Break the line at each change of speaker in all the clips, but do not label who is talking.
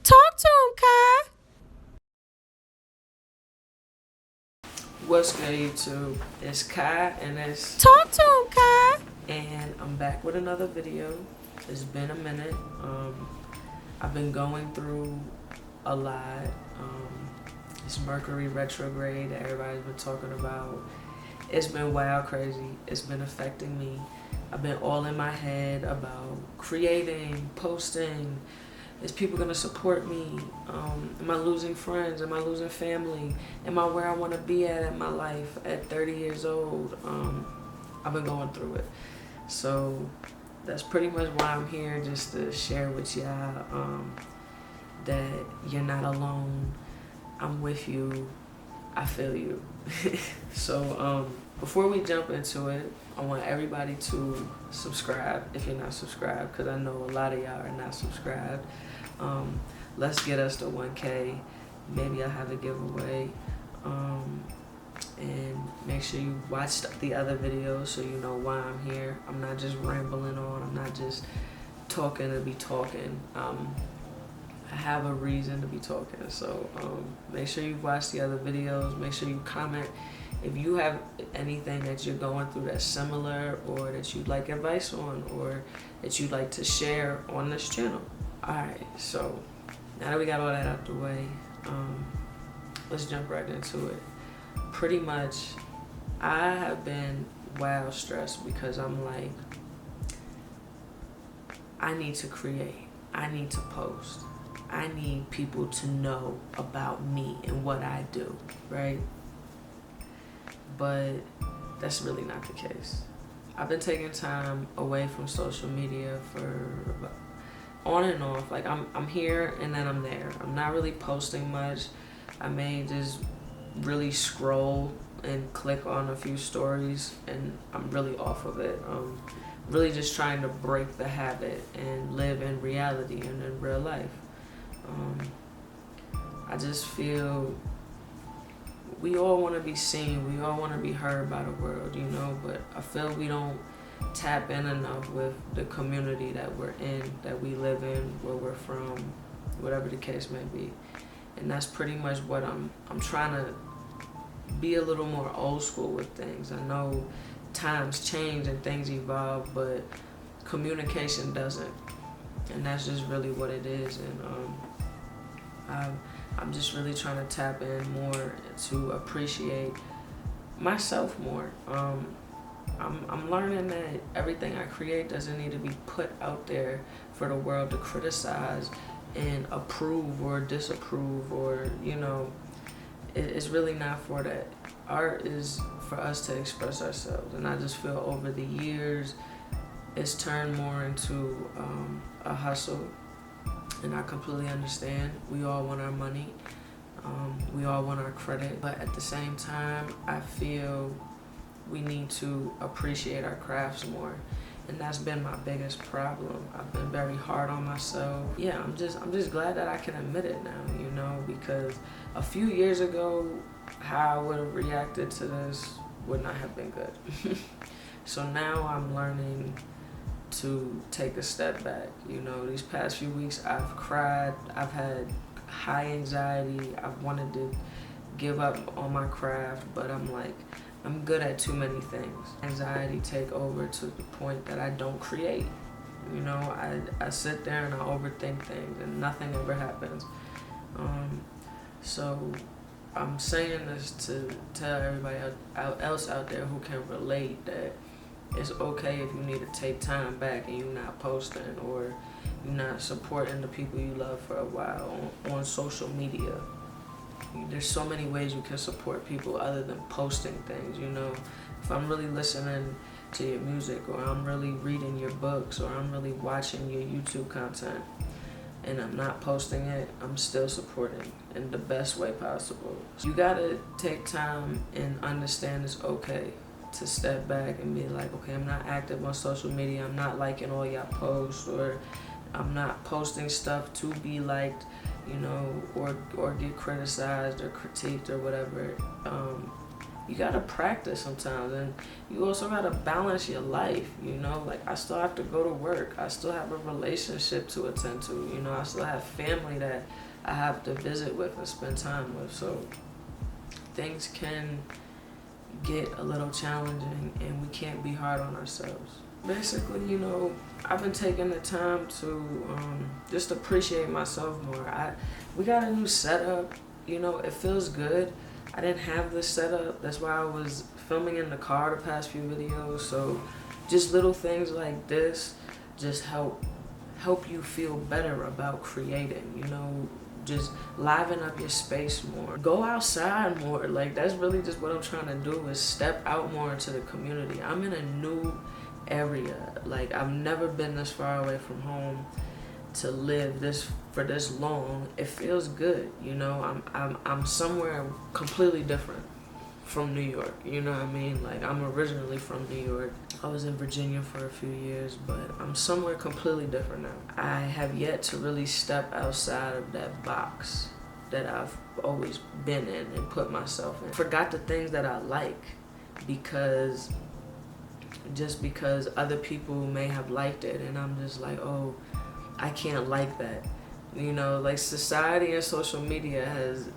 Talk to him, Kai.
What's good, YouTube? It's Kai, and
Talk to him, Kai.
and I'm back with another video. It's been a minute. I've been going through a lot. It's Mercury Retrograde that everybody's been talking about. It's been wild crazy. It's been affecting me. I've been all in my head about creating, posting. Is people gonna support me? Am I losing friends? Am I losing family? Am I where I wanna be at in my life at 30 years old? I've been going through it. So that's pretty much why I'm here, just to share with y'all that you're not alone. I'm with you. I feel you. So before we jump into it, I want everybody to subscribe if you're not subscribed, because I know a lot of y'all are not subscribed. Let's get us to 1K. Maybe I'll have a giveaway. And make sure you watch the other videos so you know why I'm here. I'm not just rambling on. I'm not just talking to be talking. I have a reason to be talking. So make sure you watch the other videos. Make sure you comment if you have anything that you're going through that's similar, or that you'd like advice on, or that you'd like to share on this channel. Alright, so now that we got all that out the way, let's jump right into it. Pretty much, I have been wild stressed because I'm like, I need to create. I need to post. I need people to know about me and what I do, right? But that's really not the case. I've been taking time away from social media for on and off. Like I'm here and then I'm there. I'm not really posting much. I may just really scroll and click on a few stories, and I'm really off of it. Really just trying to break the habit and live in reality and in real life. I just feel we all want to be seen. We all want to be heard by the world, you know, but I feel we don't tap in enough with the community that we're in, that we live in, where we're from, whatever the case may be. And that's pretty much what I'm trying to be a little more old school with things. I know times change and things evolve, but communication doesn't. And that's just really what it is. And I'm just really trying to tap in more to appreciate myself more. I'm learning that everything I create doesn't need to be put out there for the world to criticize and approve or disapprove, or, you know, it's really not for that. Art is for us to express ourselves, and I just feel over the years it's turned more into a hustle, and I completely understand. We all want our money, we all want our credit, but at the same time I feel we need to appreciate our crafts more. And that's been my biggest problem. I've been very hard on myself. Yeah, I'm just glad that I can admit it now, you know, because a few years ago, how I would have reacted to this would not have been good. So now I'm learning to take a step back. You know, these past few weeks I've cried, I've had high anxiety, I've wanted to give up on my craft, but I'm like, I'm good at too many things. Anxiety take over to the point that I don't create. You know, I sit there and I overthink things and nothing ever happens. So I'm saying this to tell everybody else out there who can relate that it's okay if you need to take time back and you're not posting, or you're not supporting the people you love for a while on social media. There's so many ways you can support people other than posting things, you know. If I'm really listening to your music, or I'm really reading your books, or I'm really watching your YouTube content, and I'm not posting it, I'm still supporting in the best way possible. You gotta take time and understand it's okay to step back and be like, okay, I'm not active on social media, I'm not liking all y'all posts, or I'm not posting stuff to be liked, you know, or get criticized or critiqued or whatever. you gotta practice sometimes, and you also gotta balance your life, you know? Like, I still have to go to work. I still have a relationship to attend to, you know? I still have family that I have to visit with and spend time with. So things can get a little challenging, and we can't be hard on ourselves. Basically, you know, I've been taking the time to just appreciate myself more. We got a new setup, you know, it feels good. I didn't have this setup. That's why I was filming in the car the past few videos. So just little things like this just help you feel better about creating, you know, just liven up your space more. Go outside more. Like, that's really just what I'm trying to do, is step out more into the community. I'm in a new area. Like, I've never been this far away from home to live for this long. It feels good, you know. I'm somewhere completely different from New York, you know what I mean? Like, I'm originally from New York. I was in Virginia for a few years, but I'm somewhere completely different now. I have yet to really step outside of that box that I've always been in and put myself in. Forgot the things that I like because other people may have liked it, and I'm just like, oh, I can't like that. You know, like, society and social media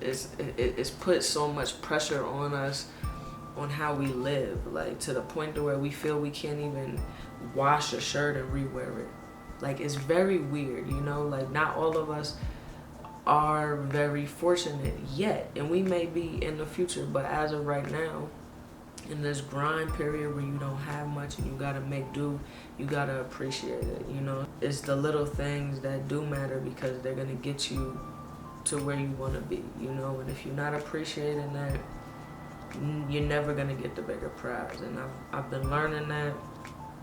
it's put so much pressure on us, on how we live, like, to the point to where we feel we can't even wash a shirt and rewear it. Like, it's very weird, you know. Like, not all of us are very fortunate yet, and we may be in the future, but as of right now, in this grind period where you don't have much and you gotta make do, you gotta appreciate it, you know. It's the little things that do matter, because they're gonna get you to where you wanna be, you know. And if you're not appreciating that, you're never gonna get the bigger prize. And I've been learning that.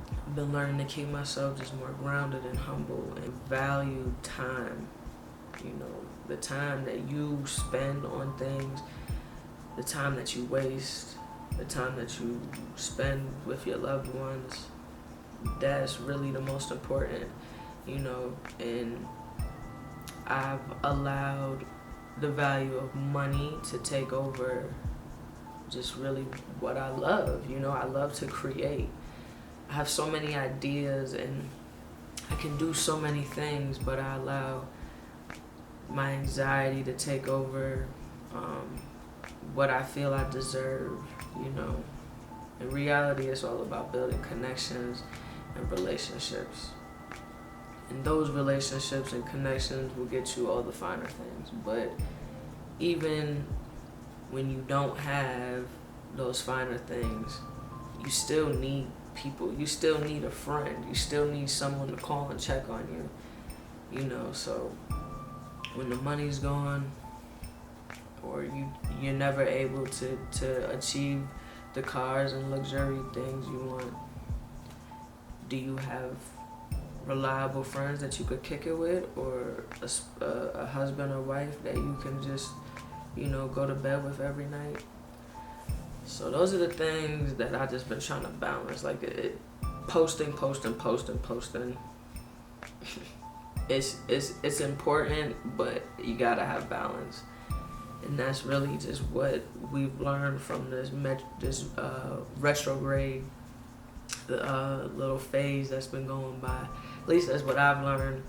I've been learning to keep myself just more grounded and humble, and value time, you know. The time that you spend on things, the time that you waste, the time that you spend with your loved ones, that's really the most important, you know. And I've allowed the value of money to take over just really what I love, you know. I love to create. I have so many ideas and I can do so many things, but I allow my anxiety to take over what I feel I deserve, you know. In reality, it's all about building connections and relationships. And those relationships and connections will get you all the finer things. But even when you don't have those finer things, you still need people. You still need a friend. You still need someone to call and check on you, you know. So when the money's gone, or you're never able to achieve the cars and luxury things you want, do you have reliable friends that you could kick it with, or a husband or wife that you can just, you know, go to bed with every night? So those are the things that I just been trying to balance. Like, posting. It's important, but you gotta have balance. And that's really just what we've learned from this retrograde, the little phase that's been going by. At least that's what I've learned.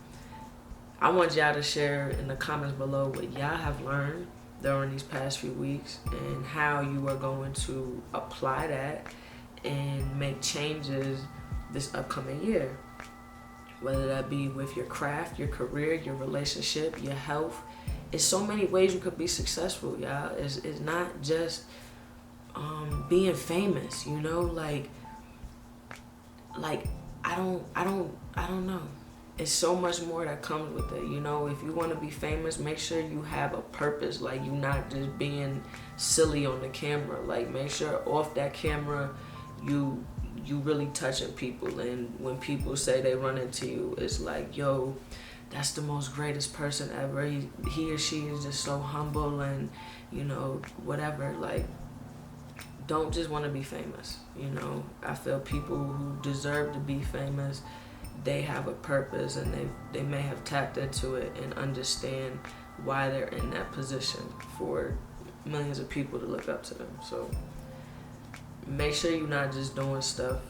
I want y'all to share in the comments below what y'all have learned during these past few weeks, and how you are going to apply that and make changes this upcoming year. Whether that be with your craft, your career, your relationship, your health. It's so many ways you could be successful, y'all. It's not just being famous, you know. Like I don't know. It's so much more that comes with it, you know. If you want to be famous, make sure you have a purpose. Like, you're not just being silly on the camera. Like, make sure off that camera, you really touching people. And when people say they run into you, it's like, yo, that's the most greatest person ever. He or she is just so humble, and, you know, whatever. Like, don't just want to be famous, you know. I feel people who deserve to be famous, they have a purpose, and they may have tapped into it and understand why they're in that position for millions of people to look up to them. So make sure you're not just doing stuff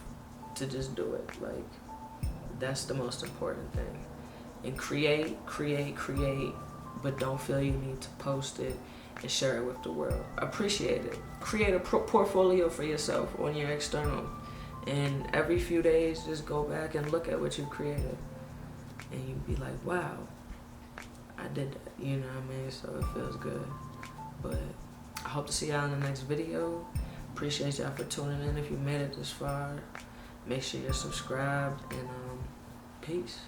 to just do it. Like, that's the most important thing. And create, but don't feel you need to post it and share it with the world. Appreciate it. Create a portfolio for yourself on your external. And every few days, just go back and look at what you created. And you'd be like, wow, I did that. You know what I mean? So it feels good. But I hope to see y'all in the next video. Appreciate y'all for tuning in. If you made it this far, make sure you're subscribed. And peace.